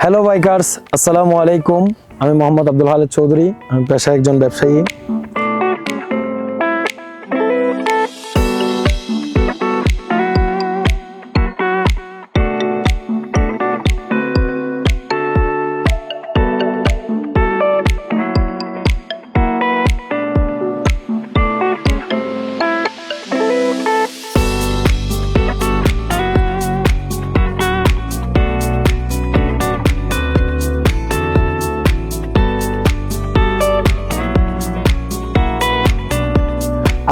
Hello bikers, আসসালামু আলাইকুম। আমি মোহাম্মদ আব্দুল হালেদ চৌধুরী। আমি পেশায় একজন ব্যবসায়ী।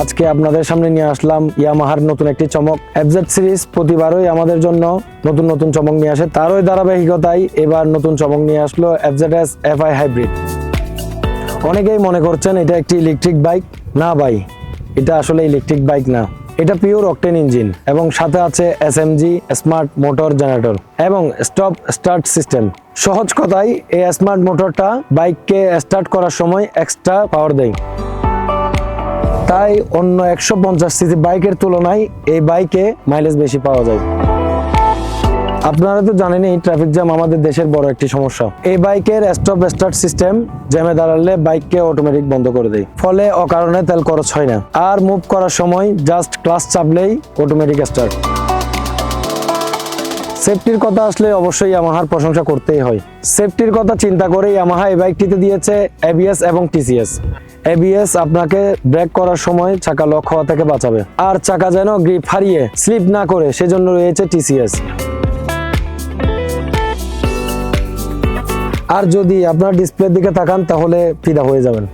আজকে আপনাদের সামনে নিয়ে আসলাম ইয়ামাহার নতুন একটি চমক। এফজেড সিরিজ প্রতিবারই আমাদের জন্য নতুন নতুন চমক নিয়ে আসে, তারই ধারাবাহিকতায় এবার নতুন চমক নিয়ে আসলো এফজেডএস এফআই হাইব্রিড। অনেকেই মনে করছেন এটা একটি ইলেকট্রিক বাইক। না ভাই, এটা আসলে ইলেকট্রিক বাইক না, এটা পিওর অকটেন ইঞ্জিন এবং সাথে আছে এসএমজি স্মার্ট মোটর জেনারেটর এবং স্টপ স্টার্ট সিস্টেম। সহজ কথায় এই স্মার্ট মোটরটা বাইককে স্টার্ট করার সময় এক্সট্রা পাওয়ার দেয়। তাই অন্য 150 সিসি বাইকের তুলনায় এই বাইকে মাইলেজ বেশি পাওয়া যায়। আপনারা তো জানেনই ট্রাফিক জ্যাম আমাদের দেশের বড় একটি সমস্যা। এই বাইকের স্টপ স্টার্ট সিস্টেম জ্যামে দাঁড়ালে বাইককে অটোমেটিক বন্ধ করে দেয়, ফলে অকারণে তেল খরচ হয় না। আর মুভ করার সময় জাস্ট ক্লাচ চাপলেই অটোমেটিক স্টার্ট। সেফটির কথা আসলে অবশ্যই ইয়ামাহার প্রশংসা করতেই হয়। সেফটির কথা চিন্তা করে ইয়ামাহা এই বাইকটিতে দিয়েছে এবিএস এবং টিসিএস। এবিএস আপনাকে ব্রেক করার সময় চাকা লক হওয়া থেকে বাঁচাবে, আর চাকা যেন গ্রিপ হারিয়ে স্লিপ না করে সেজন্য রয়েছে টিসিএস। আর যদি আপনার ডিসপ্লের দিকে তাকান তাহলে ফিদা হয়ে যাবেন।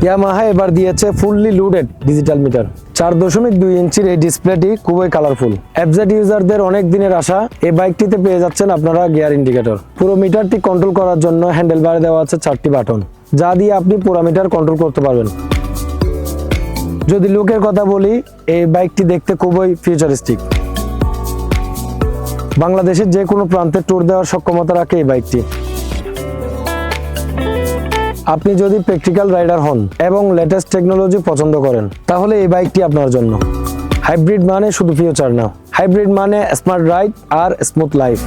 ইয়ামাহা এবার দিয়েছে ফুললি লোডেড ডিজিটাল মিটার। 4.2 ইঞ্চির এই ডিসপ্লেটি খুবই কালারফুল। এফজেড ইউজারদের অনেক দিনের আশা। এই বাইকটিতে পেয়ে যাচ্ছেন আপনারা গিয়ার ইন্ডিকেটর। পুরো মিটারটি কন্ট্রোল করার জন্য হ্যান্ডেল বারে দেওয়া আছে 4টি বাটন, যা দিয়ে আপনি পুরো মিটার কন্ট্রোল করতে পারবেন। যদি লুকের কথা বলি, এই বাইকটি দেখতে খুবই ফিউচারিস্টিক। বাংলাদেশের যে কোনো প্রান্তে ট্যুর দেওয়ার সক্ষমতা রাখে এই বাইকটি। আপনি যদি প্র্যাকটিক্যাল রাইডার হন এবং লেটেস্ট টেকনোলজি পছন্দ করেন, তাহলে এই বাইকটি আপনার জন্য। হাইব্রিড মানে শুধু ফিউচার না, হাইব্রিড মানে স্মার্ট রাইড আর স্মুথ লাইফ।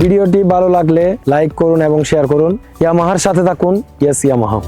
ভিডিওটি ভালো লাগলে লাইক করুন এবং শেয়ার করুন। ইয়ামাহার সাথে থাকুন। Yes Yamaha.